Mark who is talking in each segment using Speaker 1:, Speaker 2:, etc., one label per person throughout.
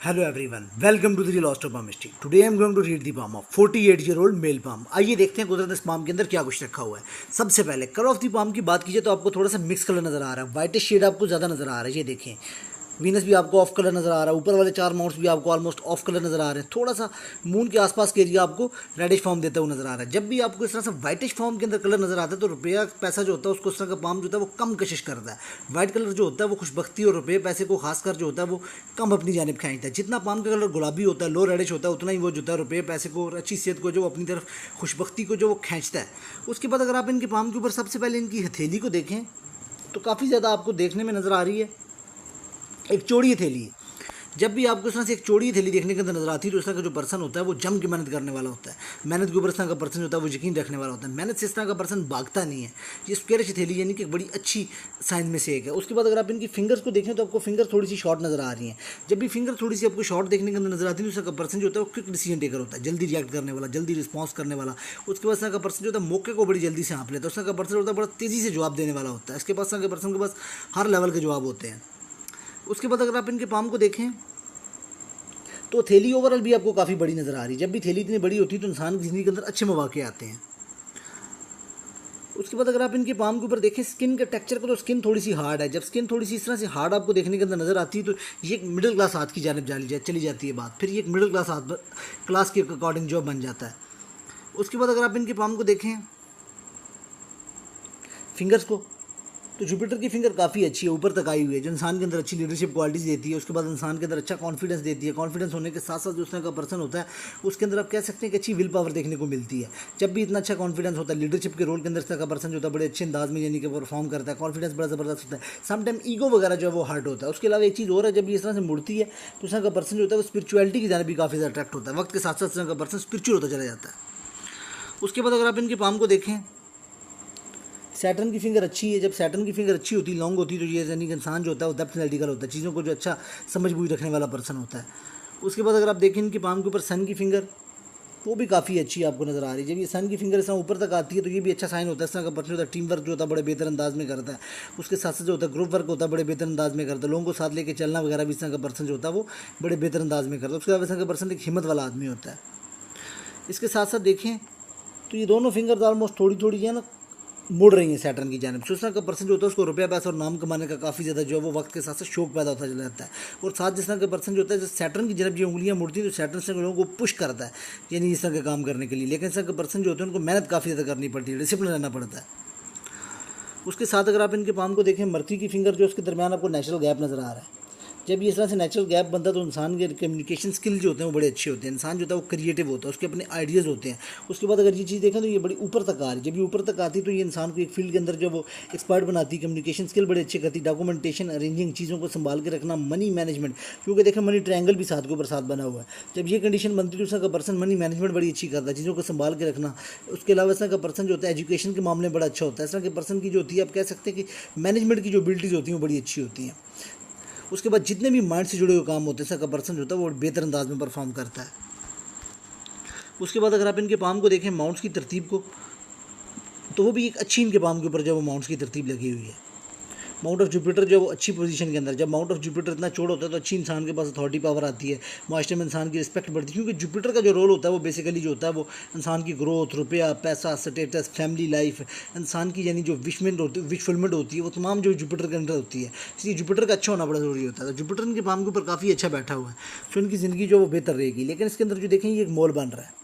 Speaker 1: Hello everyone, welcome to the Lost of Palmistry. Today I am going to read the palm of 48-year-old male palm. आइए देखते हैं कुदरत इस palm के अंदर क्या कुछ रखा हुआ है. सबसे पहले कलर ऑफ द palm की बात कीजिए तो आपको थोड़ा सा मिक्स कलर नजर आ रहा है. वाइटिश शेड आपको ज़्यादा नजर आ रहा है. ये देखें, वीनस भी आपको ऑफ कलर नजर आ रहा है. ऊपर वाले चार माउंट्स भी आपको ऑलमोस्ट ऑफ कलर नजर आ रहे हैं. थोड़ा सा मून के आसपास का एरिया आपको रेडिश फॉर्म देता हुआ नजर आ रहा है. जब भी आपको इस तरह से वाइटिश फॉर्म के अंदर कलर नजर आता है तो रुपया पैसा जो होता है उसको इस तरह का पाम जो होता है वो कम कशिश करता है. वाइट कलर जो होता है वो खुशबख्ती और रुपये पैसे को खासकर जो होता है वो कम अपनी जानिब खींचता है. जितना पाम का कलर गुलाबी होता है, लो रेडिश होता है, उतना ही वो जो होता है रुपये पैसे को और अच्छी सेहत को जो अपनी तरफ खुशबख्ती को जो वो खींचता है. उसके बाद अगर आप इनके पाम के ऊपर सबसे पहले इनकी हथेली को देखें तो काफ़ी ज़्यादा आपको देखने में नज़र आ रही है एक चौड़ी हथेली है. जब भी आपको इस तरह से एक चौड़ी हथेली देखने के अंदर नजर आती है तो इस तरह का जो पर्सन होता है वो जम के मेहनत करने वाला होता है. मेहनत के ऊपर इस तरह का पर्सन होता है वो यकीन रखने वाला होता है. मेहनत से इस तरह का पर्सन भागता नहीं है. ये स्क्वेयरिश हथेली यानी कि एक बड़ी अच्छी साइन में से एक है. उसके बाद अगर आप इनकी फिंगर्स को देखें तो आपको फिंगर थोड़ी सी शॉर्ट नजर आ रही हैं. जब भी फिंगर थोड़ी सी आपको शॉर्ट देखने के अंदर नजर आती है तो उसका पर्सन जो होता है वो क्विक डिसीजन टेकर होता है, जल्दी रिएक्ट करने वाला, जल्दी रिस्पॉन्स करने वाला. उसके बाद इस तरह का पर्सन जो होता है मौके को बड़ी जल्दी से हाँप लेता है. उस तरह का पर्सन होता है बड़ा तेज़ी से जवाब देने वाला होता है. इसके पास पर्सन के पास हर लेवल के जवाब होते हैं. उसके बाद अगर आप इनके पाम को देखें तो थैली ओवरऑल भी आपको काफ़ी बड़ी नज़र आ रही है. जब भी थैली इतनी बड़ी होती है तो इंसान की ज़िंदगी के अंदर अच्छे मौके आते हैं. उसके बाद अगर आप इनके पाम के ऊपर देखें स्किन के टेक्सचर को तो स्किन थोड़ी सी हार्ड है. जब स्किन थोड़ी सी इस तरह से हार्ड आपको देखने के अंदर नज़र आती है तो ये एक मिडिल क्लास हाथ की जानिब चली जाती है बात. फिर ये एक मिडिल क्लास हाथ क्लास के अकॉर्डिंग जॉब बन जाता है. उसके बाद अगर आप इनके पाम को देखें फिंगर्स को तो जुपिटर की फिंगर काफ़ी अच्छी है, ऊपर तक आई हुई है, जो इंसान के अंदर अच्छी लीडरशिप क्वालिटीज़ देती है. उसके बाद इंसान के अंदर अच्छा कॉन्फिडेंस देती है. कॉन्फिडेंस होने के साथ साथ जो उस तरह का पर्सन होता है उसके अंदर आप कह सकते हैं कि अच्छी विल पावर देखने को मिलती है. जब भी इतना अच्छा कॉन्फिडेंस होता है लीडरशिप के रोल के अंदर, इस तरह का पर्सन जो होता है बड़े अच्छे अंदाज में यानी कि परफॉर्म करता है. कॉन्फिडेंस बड़ा ज़बरदस्त होता है. समटाइम ईगो वगैरह जो है वो हर्ट होता है. उसके अलावा एक चीज़ और है, जब ये इस तरह से मुड़ती है तो उस तरह का पर्सन जो होता है वो स्पिरिचुअलिटी की जाने भी काफ़ी ज़्यादा अट्रैक्ट होता है. वक्त के साथ साथ इस तरह का पर्सन स्पिरिचुअल होता चला जाता है. उसके बाद अगर आप इनके पाम को देखें सैटर्न की फिंगर अच्छी है. जब सैटर्न की फिंगर अच्छी होती, लॉन्ग होती, तो ये यानी कि इंसान जो होता है वो डेप्थ एनालिटिकल होता है, चीज़ों को जो अच्छा समझ बूझ रखने वाला पर्सन होता है. उसके बाद अगर आप देखें इनके पाम के ऊपर सन की फिंगर वो भी काफ़ी अच्छी आपको नज़र आ रही है. जब ये सन की फिंगर इस तरह ऊपर तक आती है तो ये भी अच्छा साइन होता है. इस तरह का पर्सन होता है टीम वर्क जो होता है बड़े बेहतर अंदाज में करता है. उसके साथ साथ जो होता है ग्रुप वर्क होता है बड़े बेहतर अंदाज में करता है. लोगों को साथ लेके चलना वगैरह भी इस तरह का पर्सन जो होता है वो बड़े बेहतर अंदाज में करता है. उसके बाद इस तरह का पर्सन एक हिम्मत वाला आदमी होता है. इसके साथ साथ देखें तो ये दोनों फिंगर ऑलमोस्ट थोड़ी थोड़ी है ना मुड़ रही है सैटर्न की जानिब. सूचना का पर्सन जो होता है उसको रुपया पैसा और नाम कमाने का काफ़ी ज़्यादा जो है वो वक्त के साथ साथ शौक पैदा होता चला जाता है. और साथ जिस तरह का पर्सन जो होता है, जब सैटर्न की जानब ये उंगलियां मुड़ती है तो सैटर्न से लोगों को पुश करता है यानी इस तरह के काम करने के लिए. लेकिन इस तरह के पर्सन जो होते हैं उनको मेहनत काफ़ी ज़्यादा करनी पड़ती है, डिसिप्लिन रहना पड़ता है. उसके साथ अगर आप इनके पाम को देखें मर्की की फिंगर जो उसके दरमियान आपको नेचुरल गैप नज़र आ रहा है. जब ये इस तरह से नेचुरल गैप बनता है तो इंसान के कम्युनिकेशन स्किल जो होते हैं वो बड़े अच्छे होते हैं. इंसान जो होता है वो क्रिएटिव होता है, उसके अपने आइडियाज़ होते हैं. उसके बाद अगर ये चीज़ देखें तो ये बड़ी ऊपर तक आ रही है. जब ये ऊपर तक आती है तो ये इंसान को एक फील्ड के अंदर जो वो एक्सपर्ट बनाती है. कम्युनिकेशन स्किल बड़े अच्छे करती है, डॉक्यूमेंटेशन, अरेंजिंग, चीज़ों को संभाल के रखना, मनी मैनेजमेंट, क्योंकि देखें मनी ट्रायंगल भी साथ के ऊपर साथ बना हुआ है. जब ये कंडीशन बनती है तो उसका पर्सन मनी मैनेजमेंट बड़ी अच्छी करता है, चीज़ों को संभाल के रखना. उसके अलावा इस तरह का पर्सन जो होता है एजुकेशन के मामले में बड़ा अच्छा होता है. इस तरह के पर्सन की जो होती है आप कह सकते हैं कि मैनेजमेंट की जो एबिलिटीज़ होती हैं वो बड़ी अच्छी होती हैं. उसके बाद जितने भी माइंड से जुड़े हुए काम होते हैं इसका पर्सन जो होता है वो बेहतर अंदाज में परफॉर्म करता है. उसके बाद अगर आप इनके पाम को देखें माउंट्स की तरतीब को तो वो भी एक अच्छी इनके पाम के ऊपर जो वो माउंट्स की तरतीब लगी हुई है. माउंट ऑफ जुपिटर जो है वो अच्छी पोजीशन के अंदर. जब माउंट ऑफ जुपिटर इतना चौड़ा होता है तो अच्छी इंसान के पास अथॉरिटी पावर आती है, मास्टर में इंसान की रिस्पेक्ट बढ़ती है. क्योंकि जुपिटर का जो रोल होता है वो बेसिकली जो होता है वो इंसान की ग्रोथ, रुपया पैसा, स्टेटस, फैमिली लाइफ, इंसान की यानी जो विशफुलमेंट होती है वो तमाम जो जुपिटर के अंदर होती है. इसलिए जुपिटर का अच्छा होना बड़ा ज़रूरी होता है. तो जुपिटर इनके पाम के ऊपर काफ़ी अच्छा बैठा हुआ है तो इनकी ज़िंदगी जो वो बेहतर रहेगी. लेकिन इसके अंदर जो देखें ये एक मॉल बन रहा है.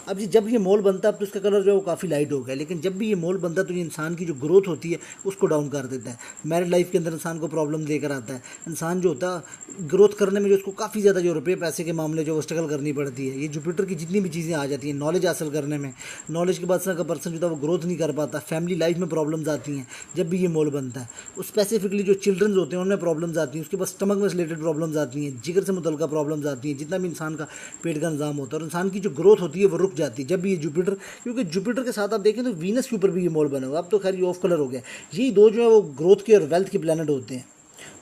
Speaker 1: अब जब ये मोल बनता है अब तो इसका कलर जो है वो काफ़ी लाइट हो गया. लेकिन जब भी ये मोल बनता है तो ये इंसान की जो ग्रोथ होती है उसको डाउन कर देता है. मैरिड लाइफ के अंदर इंसान को प्रॉब्लम लेकर आता है. इंसान जो होता है ग्रोथ करने में जो उसको काफ़ी ज़्यादा जो रुपये पैसे के मामले जो वो स्ट्रगल करनी पड़ती है. ये जुपिटर की जितनी भी चीज़ें आ जाती हैं नॉलेज हासिल करने में, नॉलेज के बाद का पर्सन जो होता है वो ग्रोथ नहीं कर पाता. फैमिली लाइफ में प्रॉब्लम्स आती हैं जब भी ये मोल बनता है. स्पेसिफिकली जो चिल्ड्रंस होते हैं उनमें प्रॉब्लम्स आती हैं. उसके बाद स्टमक में रिलेटेड प्रॉब्लम्स आती हैं, जिगर से मुतल्लिका प्रॉब्लम्स आती हैं. जितना भी इंसान का पेट का निज़ाम होता है और इंसान की जो ग्रोथ होती है वो रुक जाती है जब भी ये जुपिटर, क्योंकि जुपिटर के साथ आप देखें तो वीनस के ऊपर भी ये मोल बना हुआ. अब तो खैर ये ऑफ कलर हो गया. यही दो जो है वो ग्रोथ के और वेल्थ के प्लैनेट होते हैं.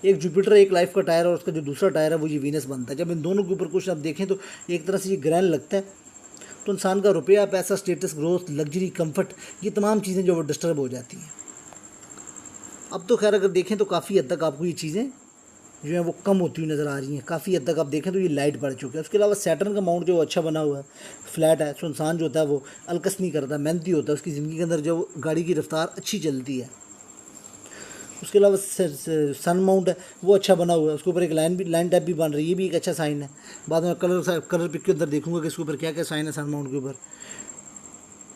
Speaker 1: एक जुपिटर एक लाइफ का टायर और उसका जो दूसरा टायर है वो ये वीनस बनता है. जब इन दोनों के ऊपर कुछ आप देखें तो एक तरह से ये ग्रहण लगता है तो इंसान का रुपया पैसा, स्टेटस, ग्रोथ, लग्जरी, कंफर्ट, ये तमाम चीज़ें जो वो डिस्टर्ब हो जाती हैं. अब तो खैर अगर देखें तो काफ़ी हद तक आपको ये चीज़ें जो है वो कम होती हुई नज़र आ रही हैं। काफ़ी हद तक आप देखें तो ये लाइट बढ़ चुके हैं। उसके अलावा सैटर्न का माउंट जो अच्छा बना हुआ है, फ्लैट है, सो इंसान जो होता है वो अलकस नहीं करता, मेहनती होता है, उसकी ज़िंदगी के अंदर जो गाड़ी की रफ्तार अच्छी चलती है। उसके अलावा सन माउंट है वो अच्छा बना हुआ है, उसके ऊपर एक लाइन टाइप भी बन रही है, ये भी एक अच्छा साइन है। बाद में कलर पिक के अंदर देखूंगा कि इसके ऊपर क्या क्या साइन है सन माउंट के ऊपर।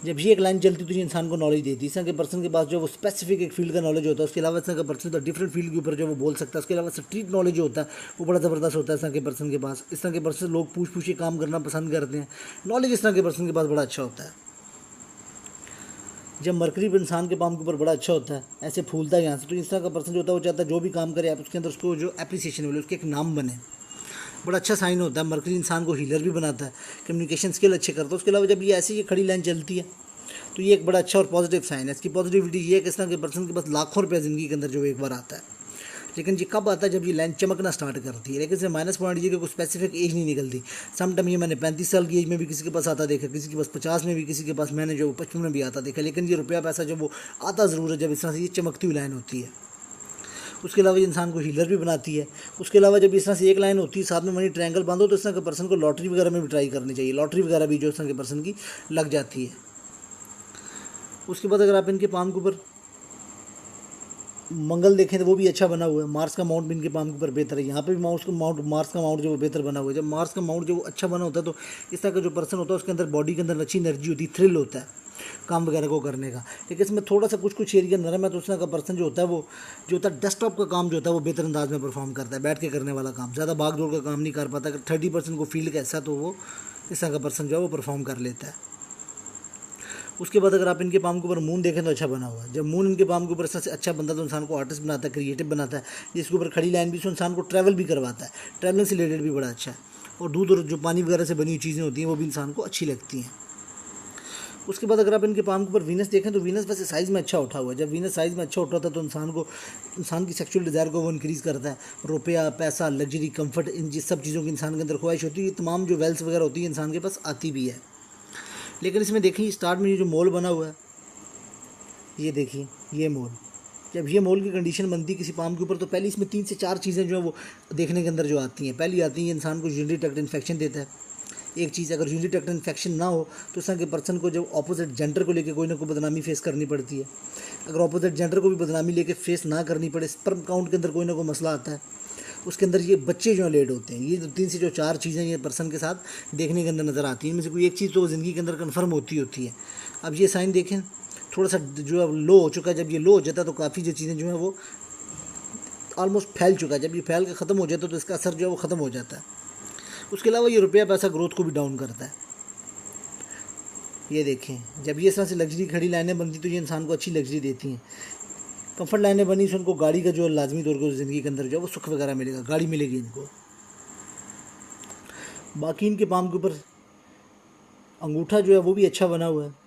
Speaker 1: जब ये एक लाइन चलती तो ये इंसान को नॉलेज देती है। इस तरह के पर्सन के पास जो वो स्पेसिफिक एक फील्ड का नॉलेज होता है, उसके अलावा इस तरह का पर्सन तो डिफरेंट फील्ड के ऊपर जो वो बोल सकता है। उसके अलावा स्ट्रीट नॉलेज जो होता है वो बड़ा ज़बरदस्त होता है इस तरह के पर्सन के पास। इस तरह के पर्सन लोग पूछ के काम करना पसंद करते हैं। नॉलेज इस तरह के पर्सन के पास बड़ा अच्छा होता है। जब मरकरी इंसान के पाम के ऊपर बड़ा अच्छा होता है, ऐसे फूलता है यहाँ से, तो इस तरह का पर्सन जो होता है वो चाहता है जो भी काम करे आप उसके अंदर उसको जो एप्रिसिएशन मिले, उसके एक नाम बने, बड़ा अच्छा साइन होता है। मरकरी इंसान को हीलर भी बनाता है, कम्युनिकेशन स्किल अच्छे करता है। उसके अलावा जब ये ऐसी ये खड़ी लाइन चलती है तो ये एक बड़ा अच्छा और पॉजिटिव साइन है। इसकी पॉजिटिविटी ये है कि इस तरह के पर्सन के पास लाखों रुपया ज़िंदगी के अंदर जो एक बार आता है, लेकिन ये कब आता है जब ये लाइन चमकना स्टार्ट करती है। लेकिन इससे माइनस पॉइंट ये कि कोई स्पेसिफिक एज नहीं निकलती। समटाइम ये मैंने 35 साल की एज में भी किसी के पास आता देखा, किसी के पास 50 में भी, किसी के पास मैंने जो 55 में भी आता देखा। लेकिन ये रुपया पैसा जब वो आता ज़रूर है जब इस तरह से ये चमकती हुई लाइन होती है। उसके अलावा ये इंसान को हीलर भी बनाती है। उसके अलावा जब इस तरह से एक लाइन होती है साथ में मनी ट्रायंगल बांधो तो इस तरह के पर्सन को लॉटरी वगैरह में भी ट्राई करनी चाहिए। लॉटरी वगैरह भी जो इस तरह के पर्सन की लग जाती है। उसके बाद अगर आप इनके पाम के ऊपर मंगल देखें तो वो भी अच्छा बना हुआ है। मार्स का माउंट भी इनके पाम के ऊपर बेहतर है। यहाँ पे भी मार्स का माउंट जो बेहतर बना हुआ है। जब मार्स का माउंट जो अच्छा बना होता है तो इस तरह का जो पर्सन होता है उसके अंदर बॉडी के अंदर अच्छी एनर्जी होती है, थ्रिल होता है काम वगैरह को करने का। लेकिन इसमें थोड़ा सा कुछ एरिया नरम है, तो उस तरह का पर्सन जो होता है वो जो होता है डेस्कटॉप का काम जो होता है वो बेहतर अंदाज में परफॉर्म करता है। बैठ के करने वाला काम, ज़्यादा भाग दौड़ का काम नहीं कर पाता। अगर 30% को फील्ड का ऐसा तो वो इस तरह का पर्सन जो है वो परफॉर्म कर लेता है। उसके बाद अगर आप इनके पाम के ऊपर मून देखें तो अच्छा बना हुआ है। जब मून इनके पाम के ऊपर से अच्छा बनता है तो इंसान को आर्टिस्ट बनाता है, क्रिएटिव बनाता है। जिसके ऊपर खड़ी लाइन भी उसको इंसान को ट्रैवल भी करवाता है, ट्रैवलिंग से रिलेटेड भी बड़ा अच्छा है। और दूध और जो पानी वगैरह से बनी हुई चीज़ें होती हैं वो भी इंसान को अच्छी लगती हैं। उसके बाद अगर आप इनके पाम के ऊपर वीनस देखें तो वीनस वैसे साइज़ में अच्छा उठा हुआ है। जब वीनस साइज़ में अच्छा उठाता है तो इंसान की सेक्सुअल डिज़ायर को वो इंक्रीज़ करता है। रुपया, पैसा, लग्जरी, कंफर्ट, इन जिस सब चीज़ों की इंसान के अंदर ख्वाहिश होती है, ये तमाम जो वेल्थ वगैरह होती है इंसान के पास आती भी है। लेकिन इसमें देखिए स्टार्ट में ये जो मोल बना हुआ है, ये देखिए ये मोल, जब ये मोल की कंडीशन बनती है किसी पाम के ऊपर तो पहले इसमें 3 से 4 चीज़ें जो है वो देखने के अंदर जो आती हैं। पहली आती है इंसान को यूरिनरी ट्रैक्ट इन्फेक्शन देता है। एक चीज़, अगर यूरिनरी ट्रैक्ट इन्फेक्शन ना हो तो इस तरह के पर्सन को जब ऑपोजिट जेंडर को लेकर कोई ना कोई बदनामी फेस करनी पड़ती है। अगर ऑपोजिट जेंडर को भी बदनामी लेकर फेस ना करनी पड़े, स्पर्म काउंट के अंदर कोई ना कोई मसला आता है, उसके अंदर ये बच्चे जो लेट होते हैं। ये जो 3 से जो 4 चीज़ें ये पर्सन के साथ देखने के अंदर नज़र आती हैं, इनमें से कोई एक चीज़ तो ज़िंदगी के अंदर कन्फर्म होती है। अब ये साइन देखें थोड़ा सा जो है लो हो चुका है। जब ये लो हो जाता है तो काफ़ी जो चीज़ें जो हैं वो ऑलमोस्ट फैल चुका है। जब ये फैल के ख़त्म हो जाता है तो इसका असर जो है वो ख़त्म हो जाता है। उसके अलावा ये रुपया पैसा ग्रोथ को भी डाउन करता है। ये देखें जब ये इस तरह से लग्जरी खड़ी लाइनें बनती तो ये इंसान को अच्छी लग्जरी देती हैं। कंफर्ट लाइनें बनी तो उनको गाड़ी का जो लाजमी तौर पर ज़िंदगी के अंदर जो है वो सुख वगैरह मिलेगा, गाड़ी मिलेगी इनको। बाकी इनके पाम के ऊपर अंगूठा जो है वो भी अच्छा बना हुआ है।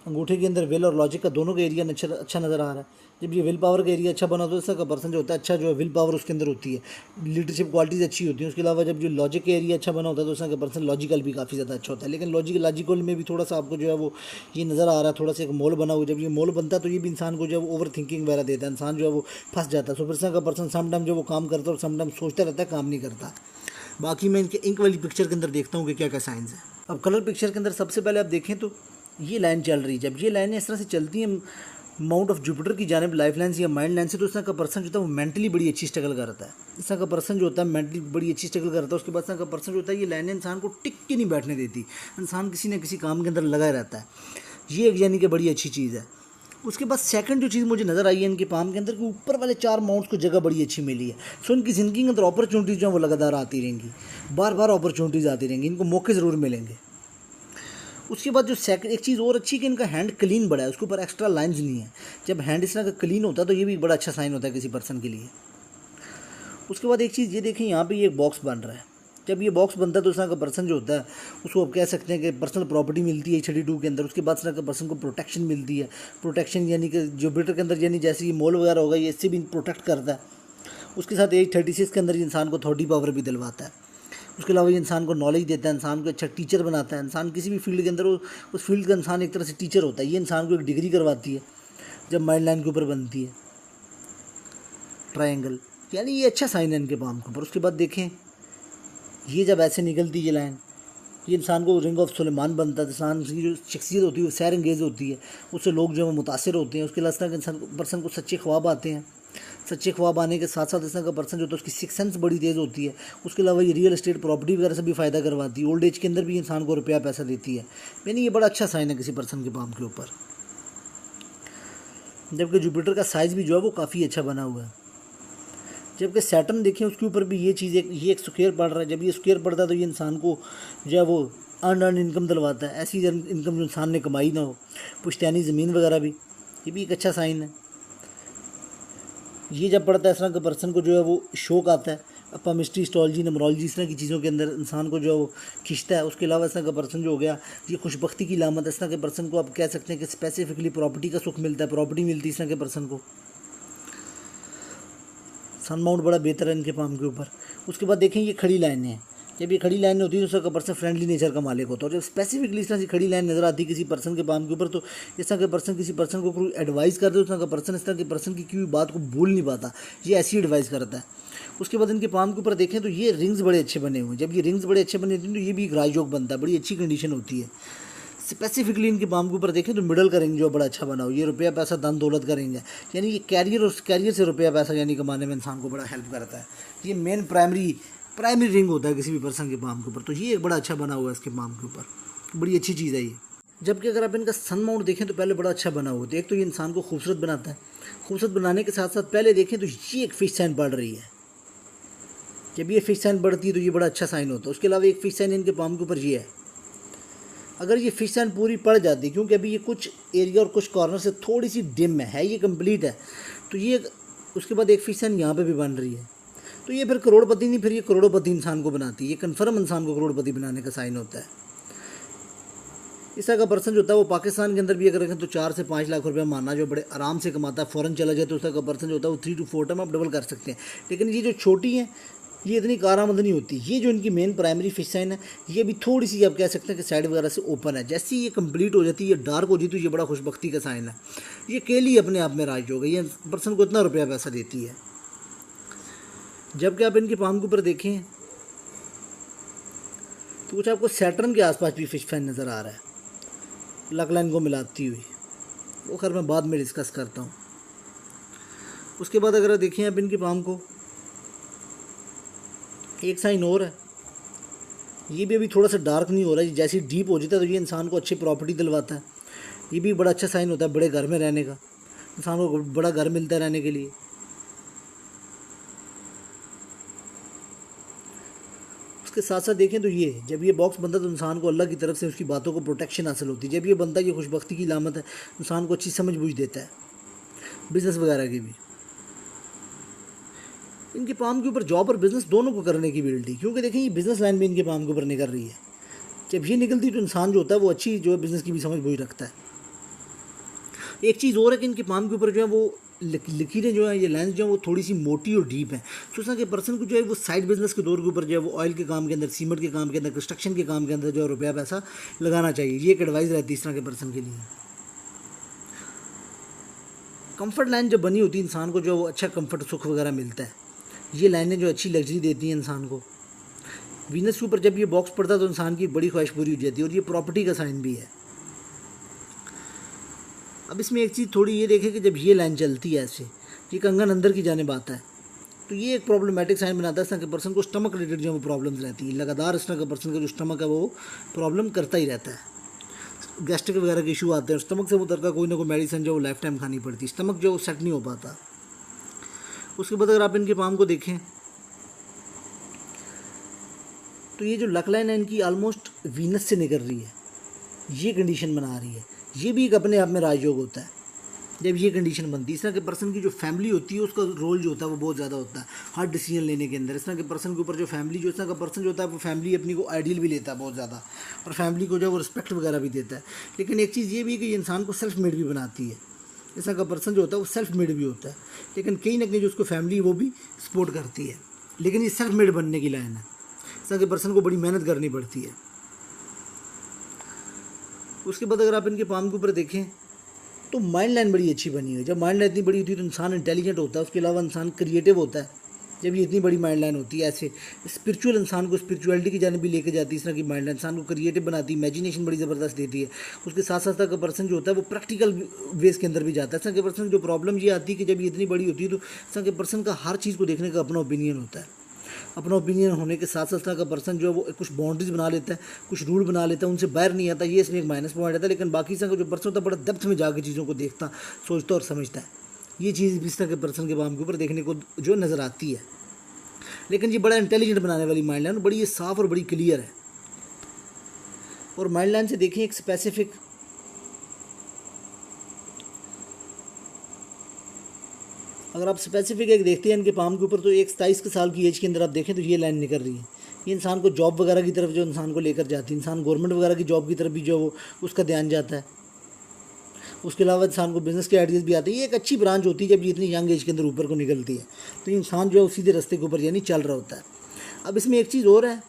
Speaker 1: अंगूठे के अंदर विल और लॉजिक का दोनों का एरिया अच्छा नज़र आ रहा है। जब ये विल पावर का एरिया अच्छा बना तो इस तरह का पर्सन जो होता है अच्छा जो है विल पावर उसके अंदर होती है, लीडरशिप क्वालिटीज़ अच्छी होती हैं। उसके अलावा जब जो लॉजिक का एरिया अच्छा बना होता है तो उस तरह का पर्सन लॉजिकल भी काफ़ी ज़्यादा अच्छा होता है। लेकिन लॉजिकल में भी थोड़ा सा आपको जो है वो ये नज़र आ रहा है, थोड़ा सा एक मोल बना हुआ। जब ये मोल बनता है तो ये भी इंसान को जो है ओवर थिंकिंग वगैरह देता है, इंसान जो है वो फंस जाता है। सो फिर इस तरह का पर्सन समटाइम जो वो काम करता है और समटाइम सोचता रहता है, काम नहीं करता। बाकी मैं इनके इंक वाली पिक्चर के अंदर देखता हूँ कि क्या क्या साइंस है। अब कलर पिक्चर के अंदर सबसे पहले आप देखें तो ये लाइन चल रही है। जब ये लाइनें इस तरह से चलती हैं माउंट ऑफ जुपिटर की जानिब लाइफ लाइन से या माइंड लाइन से, तो इस तरह का पर्सन जो होता है वो मेंटली बड़ी अच्छी स्ट्रगल करता है। इस तरह का पर्सन जो होता है मेंटली बड़ी अच्छी स्ट्रगल करता है। उसके बाद इस तरह का पर्सन जो होता है ये लाइनें इंसान को टिक के नहीं बैठने देती, इंसान किसी न किसी काम के अंदर लगा रहता है। ये एक यानी कि बड़ी अच्छी चीज़ है। उसके बाद सेकंड जो चीज़ मुझे नज़र आई है इनके पाम के अंदर कि ऊपर वाले 4 माउंट्स को जगह बड़ी अच्छी मिली है। सो इनकी ज़िंदगी के अंदर अपॉर्चुनिटीज़ जो है वो लगातार आती रहेंगी, बार बार अपॉर्चुनिटीज़ आती रहेंगी, इनको मौके ज़रूर मिलेंगे। उसके बाद जो एक चीज़ और अच्छी कि इनका हैंड क्लीन बड़ा है, उसके ऊपर एक्स्ट्रा लाइंस नहीं है। जब हैंड इस तरह का क्लीन होता है तो ये भी बड़ा अच्छा साइन होता है किसी पर्सन के लिए। उसके बाद एक चीज़ ये देखें, यहाँ पे ये एक बॉक्स बन रहा है। जब ये बॉक्स बनता है तो इस तरह का पर्सन जो होता है उसको आप कह सकते हैं कि पर्सनल प्रॉपर्टी मिलती है 32 के अंदर। उसके बाद इस तरह का पर्सन को प्रोटेक्शन मिलती है। प्रोटेक्शन यानी कि जुपिटर के अंदर यानी जैसे ये मोल वगैरह होगा ये इससे भी प्रोटेक्ट करता है। उसके साथ एज 36 के अंदर इंसान को अथॉरिटी पावर भी दिलवाता है। उसके अलावा ये इंसान को नॉलेज देता है, इंसान को अच्छा टीचर बनाता है। इंसान किसी भी फील्ड के अंदर उस फील्ड का इंसान एक तरह से टीचर होता है। ये इंसान को एक डिग्री करवाती है जब माइंड लाइन के ऊपर बनती है ट्रायंगल। यानी ये अच्छा साइन है इनके पाम के ऊपर। उसके बाद देखें ये जब ऐसे निकलती ये लाइन, ये इंसान को रिंग ऑफ सुलेमान बनता है। इंसान की जो शख्सियत होती है वो सैर अंगेज़ होती है, उससे लोग जो है मुतासिर होते हैं। उसके अलावा इस तरह के इंसान पर्सन को सच्चे ख्वाब आते हैं। सच्चे ख्वाब आने के साथ साथ इस तरह का पर्सन जो होता है उसकी सिक्स सेंस बड़ी तेज़ होती है। उसके अलावा ये रियल एस्टेट प्रॉपर्टी वगैरह से भी फ़ायदा करवाती है। ओल्ड एज के अंदर भी इंसान को रुपया पैसा देती है। यानी ये बड़ा अच्छा साइन है किसी पर्सन के पाम के ऊपर। जबकि जुपिटर का साइज़ भी जो है वो काफ़ी अच्छा बना हुआ है। जबकि सैटर्न देखें उसके ऊपर भी ये चीज़ ये एक स्क्वायर पड़ रहा है। जब ये स्क्वायर पड़ता है तो ये इंसान को जो है वो अर्न इनकम दिलवाता है। ऐसी इनकम जो इंसान ने कमाई ना हो, पुश्तैनी ज़मीन वगैरह भी, ये भी एक अच्छा साइन है। ये जब पढ़ता है इस तरह के पर्सन को जो है वो शौक आता है पामिस्ट्री, एस्ट्रोलॉजी, न्यूमरोलॉजी, इस तरह की चीज़ों के अंदर इंसान को जो है वो खींचता है। उसके अलावा इस तरह का पर्सन जो हो गया ये खुशबख्ती की लामत है। इस तरह के पर्सन को आप कह सकते हैं कि स्पेसिफिकली प्रॉपर्टी का सुख मिलता है, प्रॉपर्टी मिलती है इस तरह के पर्सन को। सन माउंट बड़ा बेहतर है इनके पाम के ऊपर। उसके बाद देखें ये खड़ी लाइनें हैं। जब ये खड़ी लाइन होती है तो उसका पर्सन फ्रेंडली नेचर का मालिक होता है। और जब स्पेसिफिकली इस तरह से खड़ी लाइन नज़र आती है किसी पर्सन के पाम के ऊपर, तो इस तरह के पर्सन किसी पर्सन को कोई एडवाइस करते हैं, उस तरह का पर्सन इस तरह के पर्सन की कोई बात को भूल नहीं पाता, ये ऐसी एडवाइस करता है। उसके बाद इनके पाम के ऊपर देखें तो ये रिंग्स बड़े अच्छे बने हुए हैं। जब ये रिंग्स बड़े अच्छे बने होते हैं तो ये भी एक राजयोग बनता है, बड़ी अच्छी कंडीशन होती है। स्पेसिफिकली इनके पाम के ऊपर देखें तो मिडल का रिंग जो बड़ा अच्छा बना हो, ये रुपया पैसा धन दौलत का रिंग है। यानी ये कैरियर और कैरियर से रुपया पैसा यानी कमाने में इंसान को बड़ा हेल्प करता है। ये मेन प्राइमरी रिंग होता है किसी भी पर्सन के पाम के ऊपर। तो ये एक बड़ा अच्छा बना हुआ है इसके पाम के ऊपर, बड़ी अच्छी चीज़ है ये। जबकि अगर आप इनका सन माउंट देखें तो पहले बड़ा अच्छा बना हुआ है। एक तो ये इंसान को खूबसूरत बनाता है, खूबसूरत बनाने के साथ साथ पहले देखें तो ये एक फिश साइन बढ़ रही है। जब ये फिश साइन बढ़ती है तो ये बड़ा अच्छा साइन होता है। उसके अलावा एक फिश साइन इनके पाम के ऊपर ये है। अगर ये फिश साइन पूरी पड़ जाती, क्योंकि अभी ये कुछ एरिया और कुछ कॉर्नर से थोड़ी सी डिम है, ये कंप्लीट है, तो ये उसके बाद एक फिश साइन यहाँ पे भी बन रही है, तो ये फिर करोड़पति नहीं, फिर ये करोड़पति इंसान को बनाती है। ये कन्फर्म इंसान को करोड़पति बनाने का साइन होता है। इस तरह का पर्सन जो होता है वो पाकिस्तान के अंदर भी अगर रखें तो 4 से 5 लाख रुपया माना जो बड़े आराम से कमाता है। फ़ौरन चला जाए तो उस तरह का पर्सन जो होता है वो 3 to 4 टाइम आप डबल कर सकते हैं। लेकिन ये जो छोटी हैं ये इतनी कारआमद नहीं होती। ये जो इनकी मेन प्राइमरी फिश साइन है ये भी थोड़ी सी आप कह सकते हैं कि साइड वगैरह से ओपन है। जैसे ये कंप्लीट हो जाती है, ये डार्क हो जाती है, तो ये बड़ा खुशबख्ती का साइन है। ये केली अपने आप में राज हो गई, ये पर्सन को इतना रुपया पैसा देती है। जबकि आप इनके पाम के ऊपर देखें तो कुछ आपको सैटर्न के आसपास भी फिश साइन नज़र आ रहा है, लक लाइन को मिलाती हुई। वो खैर मैं बाद में डिस्कस करता हूँ। उसके बाद अगर देखें आप इनके पाम को, एक साइन और है, ये भी अभी थोड़ा सा डार्क नहीं हो रहा है। जैसे डीप हो जाता है तो ये इंसान को अच्छी प्रॉपर्टी दिलवाता है। ये भी बड़ा अच्छा साइन होता है बड़े घर में रहने का, इंसान को बड़ा घर मिलता है रहने के लिए। उसके साथ साथ देखें तो ये जब ये बॉक्स बनता है तो इंसान को अल्लाह की तरफ से उसकी बातों को प्रोटेक्शन हासिल होती है। जब ये बनता है ये खुशबख्ती की लामत है, इंसान को अच्छी समझ बूझ देता है बिज़नेस वगैरह की भी। इनके पाम के ऊपर जॉब और बिज़नेस दोनों को करने की एबिलिटी, क्योंकि देखें ये बिज़नेस लाइन भी इनके पाम के ऊपर निकल रही है। जब ये निकलती तो इंसान जो होता है वो अच्छी जो है बिज़नेस की भी समझ बूझ रखता है। एक चीज़ और है कि इनके पाम के ऊपर जो है वो लकीरें जो है, ये लाइन्स जो है वो थोड़ी सी मोटी और डीप हैं। सोचना कि पर्सन को जो है वो साइड बिजनेस के दौर के ऊपर जो है वो ऑयल के काम के अंदर, सीमेंट के काम के अंदर, कंस्ट्रक्शन के काम के अंदर जो है रुपया पैसा लगाना चाहिए। ये एक एडवाइस रहती है इस तरह के पर्सन के लिए। कंफर्ट लाइन जब बनी होती है इंसान को जो है वो अच्छा कंफर्ट सुख वगैरह मिलता है। ये लाइनें जो अच्छी लग्जरी देती हैं इंसान को। वीनस के ऊपर जब ये बॉक्स पड़ता है तो इंसान की बड़ी ख्वाहिश पूरी हो जाती है। और ये प्रॉपर्टी का साइन भी है। अब इसमें एक चीज़ थोड़ी ये देखें कि जब ये लाइन चलती है ऐसे, ये कंगन अंदर की जानिब आता है, तो ये एक प्रॉब्लमेटिक साइन बनाता है। इस तरह के पर्सन को स्टमक रिलेटेड जो है वो प्रॉब्लम्स रहती है। लगातार इस तरह का पर्सन का जो स्टमक है वो प्रॉब्लम करता ही रहता है। गैस्ट्रिक वगैरह के इशू आते हैं, स्टमक से मुतल्लिक़ कोई ना कोई मेडिसिन जो वो लाइफ टाइम खानी पड़ती है। स्टमक जो सेट नहीं हो पाता। उसके बाद अगर आप इनके पाम को देखें तो ये जो लक लाइन है इनकी ऑलमोस्ट वीनस से निकल रही है, ये कंडीशन बना रही है। ये भी एक अपने आप में राजयोग होता है जब ये कंडीशन बनती है। इस तरह के पर्सन की जो फैमिली होती है उसका रोल जो होता है वो बहुत ज़्यादा होता है हर डिसीजन लेने के अंदर। इस तरह के पर्सन के ऊपर जो फैमिली, जो इस तरह का पर्सन जो होता है वो फैमिली अपनी को आइडियल भी लेता है बहुत ज़्यादा, और फैमिली को जो है वो रिस्पेक्ट वगैरह भी देता है। लेकिन एक चीज़ ये भी है कि ये इंसान को सेल्फ मेड भी बनाती है। इस तरह का पर्सन जो होता है वो सेल्फ मेड भी होता है, लेकिन कहीं ना कहीं जो उसको फैमिली वो भी सपोर्ट करती है। लेकिन ये सेल्फ मेड बनने की लाइन है। इस तरह के पर्सन को बड़ी मेहनत करनी पड़ती है। उसके बाद अगर आप इनके पाम के ऊपर देखें तो माइंड लाइन बड़ी अच्छी बनी हुई है। जब माइंड लाइन इतनी बड़ी होती है तो इंसान इंटेलिजेंट होता है। उसके अलावा इंसान क्रिएटिव होता है। जब ये इतनी बड़ी माइंड लाइन होती है, ऐसे स्पिरिचुअल इंसान को स्पिरिचुअलिटी की जाने भी लेके जाती है। इस तरह की माइंड लाइन इंसान को क्रिएटिव बनाती है, इमेजिनेशन बड़ी ज़बरदस्त देती है। उसके साथ साथ का पर्सन जो होता है वो प्रैक्टिकल वेज के अंदर भी जाता है। इस तरह के पर्सन जो प्रॉब्लम ये आती है कि जब ये इतनी बड़ी होती है तो इस तरह के पर्सन का हर चीज़ को देखने का अपना ओपिनियन होता है। अपना ओपिनियन होने के साथ साथ का पर्सन जो है वो कुछ बाउंड्रीज बना लेता है, कुछ रूल बना लेता है, उनसे बाहर नहीं आता। ये इसमें एक माइनस पॉइंट आता है। लेकिन बाकी का जो पर्सन होता है बड़ा डेप्थ में जाकर चीज़ों को देखता, सोचता और समझता है। ये चीज़ इस तरह के पर्सन के बाम के ऊपर देखने को जो नज़र आती है। लेकिन ये बड़ा इंटेलिजेंट बनाने वाली माइंड लाइन, बड़ी ये साफ और बड़ी क्लियर है। और माइंड लाइन से देखें एक स्पेसिफिक, अगर आप स्पेसिफिक एक देखते हैं इनके पाम के ऊपर, तो एक 27 साल की एज के अंदर आप देखें तो ये लाइन निकल रही है। ये इंसान को जॉब वगैरह की तरफ जो इंसान को लेकर जाती है, इंसान गवर्नमेंट वगैरह की जॉब की तरफ भी जो वो उसका ध्यान जाता है। उसके अलावा इंसान को बिज़नेस के आइडियाज़ भी आते हैं। ये एक अच्छी ब्रांच होती है जब ये इतनी यंग एज के अंदर ऊपर को निकलती है, तो ये इंसान जो है सीधे रास्ते के ऊपर यानी चल रहा होता है। अब इसमें एक चीज़ और है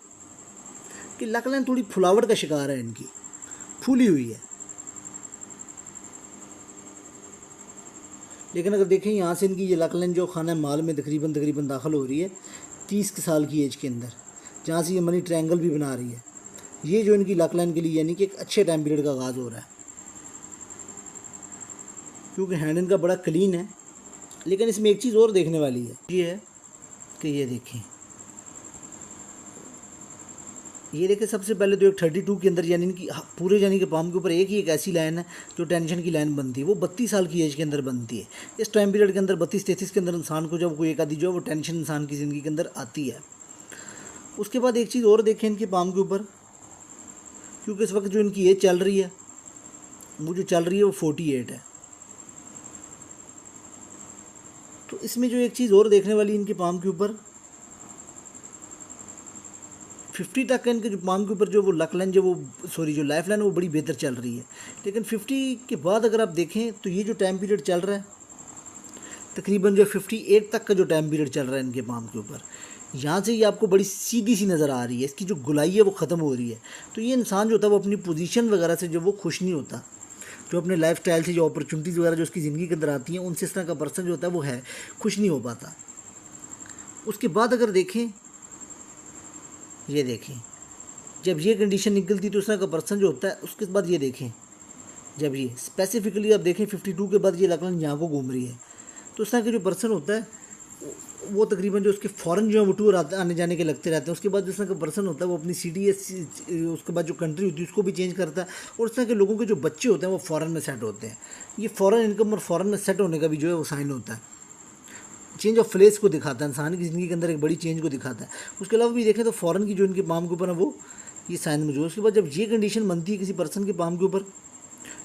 Speaker 1: कि लक लाइन थोड़ी फुलावट का शिकार है, इनकी फूली हुई है। लेकिन अगर देखें यहाँ से इनकी ये लक लाइन जो खाना माल में तकरीबन दाखिल हो रही है 30 साल की एज के अंदर, जहाँ से ये मनी ट्रायंगल भी बना रही है। ये जो इनकी लक लाइन के लिए यानी कि एक अच्छे टाइम पीरियड का आगाज़ हो रहा है, क्योंकि हैंड इनका बड़ा क्लीन है। लेकिन इसमें एक चीज़ और देखने वाली है, ये है कि ये देखें सबसे पहले तो एक 32 के अंदर यानी कि पूरे यानी कि पाम के ऊपर एक ऐसी लाइन है जो टेंशन की लाइन बनती है। वो 32 साल की एज के अंदर बनती है। इस टाइम पीरियड के अंदर 32-33 के अंदर इंसान को जब कोई एक आधी जो है वो टेंशन इंसान की ज़िंदगी के अंदर आती है। उसके बाद एक चीज़ और देखें इनके पाम के ऊपर, क्योंकि इस वक्त जो इनकी एज चल रही है वो जो चल रही है वो 48 है। तो इसमें जो एक चीज़ और देखने वाली इनके पाम के ऊपर 50 तक इनके जो पाम के ऊपर जो वो लक लाइन जो लाइफ लाइन वो बड़ी बेहतर चल रही है। लेकिन 50 के बाद अगर आप देखें तो ये जो टाइम पीरियड चल रहा है तकरीबन जो 58 तक का जो टाइम पीरियड चल रहा है इनके पाम के ऊपर, यहाँ से ये आपको बड़ी सीधी सी नज़र आ रही है। इसकी जो गुलाई है वो ख़त्म हो रही है। तो ये इंसान जो होता है वो अपनी पोजीशन वगैरह से जो वो खुश नहीं होता, जो अपने लाइफ स्टाइल से जो अपॉर्चुनिटीज़ वगैरह जो उसकी ज़िंदगी के अंदर आती हैं उनसे इस तरह का पर्सन जो होता है वो है खुश नहीं हो पाता। उसके बाद अगर देखें, ये देखें जब ये कंडीशन निकलती तो इस तरह का पर्सन जो होता है, उसके बाद ये देखें जब ये स्पेसिफिकली आप देखें 52 के बाद ये लक लाइन यहाँ को घूम रही है, तो इस तरह के जो पर्सन होता है वो तकरीबन जो उसके फ़ॉरेन जो है वो टूर आने जाने के लगते रहते हैं। उसके बाद जिस तरह का पर्सन होता है वो अपनी सिटी उसके बाद जो कंट्री होती है उसको भी चेंज करता है। और इस तरह के लोगों के जो बच्चे होते हैं वो फ़ॉरेन में सेट होते हैं। ये फ़ॉरेन इनकम और फ़ॉरेन में सेट होने का भी जो है वो साइन होता है, चेंज ऑफ प्लेस को दिखाता है, इंसान की ज़िंदगी के अंदर एक बड़ी चेंज को दिखाता है। उसके अलावा भी देखें तो फ़ॉरेन की जो इनके पाम के ऊपर है वो ये साइन मौजूद है। उसके बाद जब ये कंडीशन बनती है किसी पर्सन के पाम के ऊपर,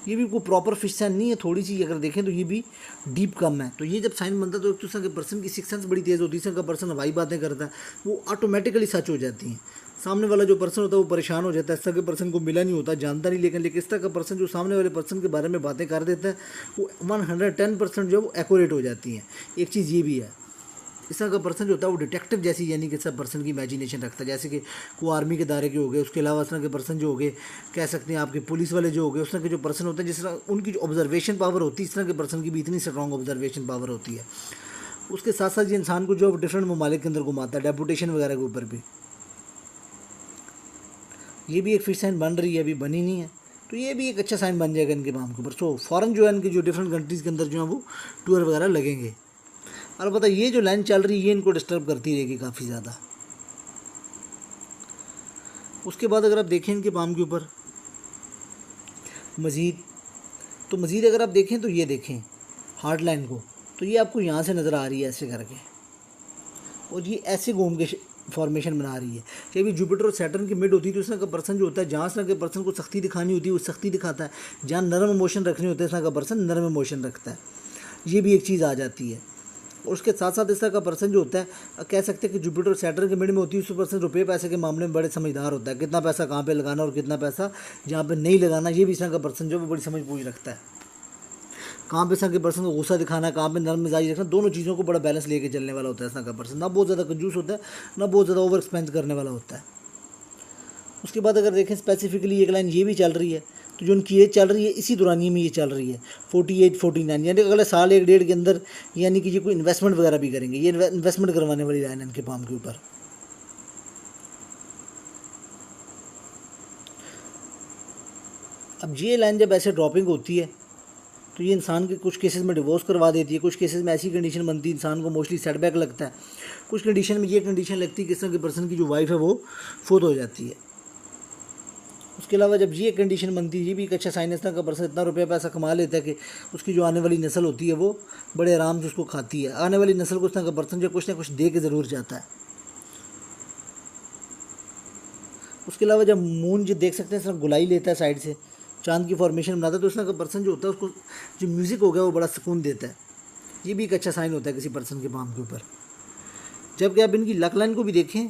Speaker 1: ये भी कोई प्रॉपर फिश साइन नहीं है, थोड़ी सी अगर देखें तो ये भी डीप कम है। तो ये जब साइन बनता है तो एक दूसरे के पर्सन की सिक्स सेंस बड़ी तेज़ होती है। का पर्सन हवाई बातें करता है वो ऑटोमेटिकली सच हो जाती हैं। सामने वाला जो पर्सन होता है वो परेशान हो जाता है, इस तरह के पर्सन को मिला नहीं होता, जानता नहीं, लेकिन इस तरह का पर्सन जो सामने वाले पर्सन के बारे में बातें कर देता है वो 110% जो है वो एक्यूरेट हो जाती हैं। एक चीज़ ये भी है, इस तरह का पर्सन जो होता है वो डिटेक्टिव जैसी यानी कि सब पर्सन की इमेजिनेशन रखता है, जैसे कि वो आर्मी के दायरे के हो गए। उसके अलावा इस तरह के पर्सन जो हो गए कह सकते हैं आपके पुलिस वाले जो हो गए, उस तरह के जो पर्सन होते हैं जिस तरह उनकी जो ऑब्जर्वेशन पावर होती है, इस तरह के पर्सन की भी इतनी स्ट्रॉन्ग ऑब्जर्वेशन पावर होती है। उसके साथ साथ ये इंसान को जो डिफरेंट ममालिक के अंदर घुमाता है, डेपुटेशन वगैरह के ऊपर भी। ये भी एक फिश साइन बन रही है, अभी बनी नहीं है, तो ये भी एक अच्छा साइन बन जाएगा इनके नाम के ऊपर। सो फॉरेन जो है इनके जो डिफरेंट कंट्रीज़ के अंदर जो है वो टूर वगैरह लगेंगे। और पता ये जो लाइन चल रही है ये इनको डिस्टर्ब करती रहेगी काफ़ी ज़्यादा। उसके बाद अगर आप देखें इनके पाम के ऊपर मज़ीद अगर आप देखें तो ये देखें हार्ड लाइन को, तो ये आपको यहाँ से नज़र आ रही है ऐसे करके, और ये ऐसे घूम के फॉर्मेशन बना रही है। जब भी जुपिटर और सैटर्न की मिड होती है तो इस तरह का पर्सन जो होता है, जहाँ इस तरह के पर्सन को सख्ती दिखानी होती है वो सख्ती दिखाता है, जहाँ नरम इमोशन रखने होते हैं इस तरह का पर्सन नरम इमोशन रखता है। ये भी एक चीज़ आ जाती है। और उसके साथ साथ इस तरह का पर्सन जो होता है कह सकते हैं कि जुपिटर और सैटर्न के मिड में होती है, उस पर्सन रुपये पैसे के मामले में बड़े समझदार होता है, कितना पैसा कहाँ पे लगाना और कितना पैसा जहाँ पे नहीं लगाना, ये भी इस तरह का पर्सन जो है बड़ी समझ बूझ रखता है। कहाँ पे इस तरह के पर्सन को गुस्सा दिखाना है, कहाँ पे नरम मिजाजी रखना, दोनों चीज़ों को बड़ा बैलेंस लेके चलने वाला होता है इस तरह का पर्सन। ना बहुत ज़्यादा कंजूस होता है, ना बहुत ज़्यादा ओवर एक्सपेंस करने वाला होता है। उसके बाद अगर देखें स्पेसिफिकली एक लाइन ये भी चल रही है तो जो उनकी एज चल रही है इसी दौरानिए में ये चल रही है 48 49, यानी अगले साल 1 डेढ़ के अंदर यानी कि ये कोई इन्वेस्टमेंट वगैरह भी करेंगे। ये इन्वेस्टमेंट करवाने वाली लाइन है इनके पाम के ऊपर। अब ये लाइन जब ऐसे ड्रॉपिंग होती है तो ये इंसान के कुछ केसेस में डिवोर्स करवा देती है, कुछ केसेस में ऐसी कंडीशन बनती है इंसान को मोस्टली सेटबैक लगता है, कुछ कंडीशन में ये कंडीशन लगती है कि इस तरह के पर्सन की जो वाइफ है वो फोत हो जाती है। उसके अलावा जब ये कंडीशन बनती है, ये भी एक अच्छा साइन है, इस तरह का पर्सन इतना रुपया पैसा कमा लेता है कि उसकी जो आने वाली नस्ल होती है वो बड़े आराम से उसको खाती है। आने वाली नस्ल को इस तरह का पर्सन जो कुछ ना कुछ दे के ज़रूर जाता है। उसके अलावा जब मून जो देख सकते हैं सिर्फ गुलाई लेता है साइड से, चांद की फॉर्मेशन बनाता है, तो उस तरह का पर्सन जो होता है उसको जो म्यूज़िक हो गया वो बड़ा सुकून देता है। ये भी एक अच्छा साइन होता है किसी पर्सन के पाम के ऊपर। जबकि आप इनकी लक लाइन को भी देखें,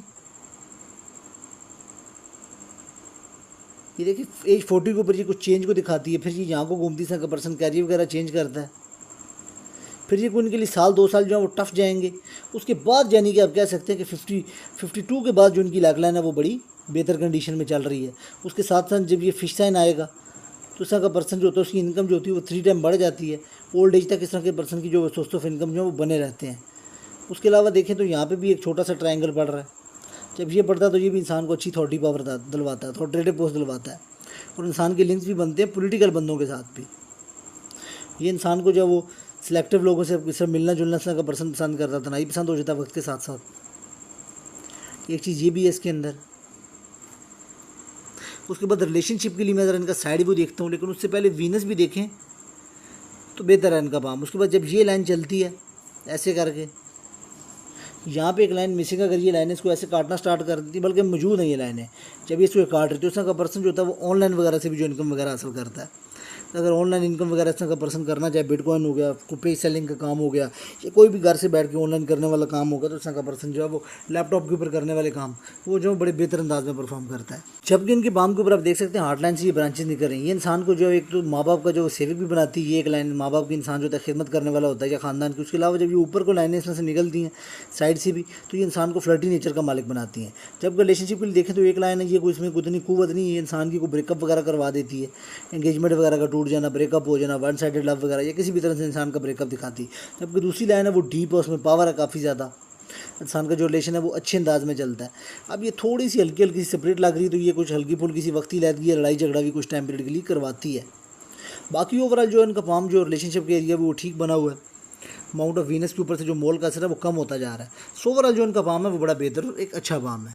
Speaker 1: ये देखिए एज 40 के ऊपर ये कुछ चेंज को दिखाती है, फिर ये यहाँ को घूमती है, पर्सन कैरियर वगैरह चेंज करता है, फिर ये उनके लिए साल 2 साल जो है वो टफ जाएंगे। उसके बाद यानी कि आप कह सकते हैं कि 52 के बाद जो उनकी लक लाइन है वो बड़ी बेहतर कंडीशन में चल रही है। उसके साथ साथ जब ये फिश साइन आएगा तो इस तरह का पर्सन जो होता है उसकी इनकम जो होती है वो 3 टाइम बढ़ जाती है। ओल्ड एज तक इस तरह के पर्सन की जो सोर्स ऑफ इनकम जो है वो बने रहते हैं। उसके अलावा देखें तो यहाँ पे भी एक छोटा सा ट्रायंगल पड़ रहा है। जब ये बढ़ता है तो ये भी इंसान को अच्छी अथॉरिटी पावर दिलवाता है, अथॉरिटेटिव पोस्ट दिलवाता है, और इंसान के लिंक्स भी बनते हैं पॉलिटिकल बंदों के साथ भी। ये इंसान को जब वो सिलेक्टिव लोगों से मिलना जुलना इस तरह का पर्सन पसंद करता था, नहीं पसंद हो जाता वक्त के साथ साथ। एक चीज़ ये भी है इसके अंदर। उसके बाद रिलेशनशिप के लिए मैं ज़रा इनका साइड व्यू देखता हूँ, लेकिन उससे पहले वीनस भी देखें तो बेहतर है इनका पाम। उसके बाद जब ये लाइन चलती है ऐसे करके, यहाँ पे एक लाइन मिसिंग, अगर ये लाइन इसको ऐसे काटना स्टार्ट कर देती, बल्कि मौजूद है ये लाइनें, जब ये इसको काट रही तो उस तरह का पर्सन जो होता है वो ऑनलाइन वगैरह से भी जो इनकम वगैरह हासिल करता है। अगर ऑनलाइन इनकम वगैरह इस तरह का पर्सन करना चाहे, बिटकॉइन हो गया, पेज सेलिंग का काम हो गया, या कोई भी घर से बैठ के ऑनलाइन करने वाला काम होगा, तो इस तरह का पर्सन जो है वो लैपटॉप के ऊपर करने वाले काम वो जो बड़े बेहतर अंदाज में परफॉर्म करता है। जबकि इनके बाम के ऊपर आप देख सकते हैं हार्ट लाइन से ये ब्रांचेज निकल रही हैं। ये इंसान को जो एक तो माँ बाप का जो सेविक भी बनाती है, ये एक लाइन माँ बाप की इंसान जो होता है खिदमत करने वाला होता है या ख़ानदान की। उसके अलावा जब ये ऊपर को लाइनें इसमें से निकलती हैं साइड से भी, तो ये इंसान को फ्लर्टी नेचर का मालिक बनाती हैं। जब रिलेशनशिप के लिए देखें तो एक लाइन है, ये कोई इसमें उतनी कुव्वत नहीं है, इंसान की को ब्रेकअप वगैरह करवा देती है, एंगेजमेंट वगैरह का टूट जाना, ब्रेकअप हो जाना, वन साइडेड लव वगैरह, या किसी भी तरह से इंसान का ब्रेकअप दिखाती है। जबकि दूसरी लाइन है वो डीप है, उसमें पावर है काफ़ी ज़्यादा, इंसान का जो रिलेशन है वो अच्छे अंदाज में चलता है। अब ये थोड़ी सी हल्की हल्की सी सेपरेट लग रही है, तो ये कुछ हल्की फुल्की सी वक्ती लहती है, लड़ाई झगड़ा भी कुछ टाइम पीरियड के लिए करवाती है। बाकी ओवरऑल जो इनका पाम जो रिलेशनशिप के एरिया वो ठीक बना हुआ है। अमाउंट ऑफ वीनस के ऊपर से जो मोल का असर है वो कम होता जा रहा है। सो ओवरऑल जो इनका पाम है वो बड़ा बेहतर और एक अच्छा पाम है।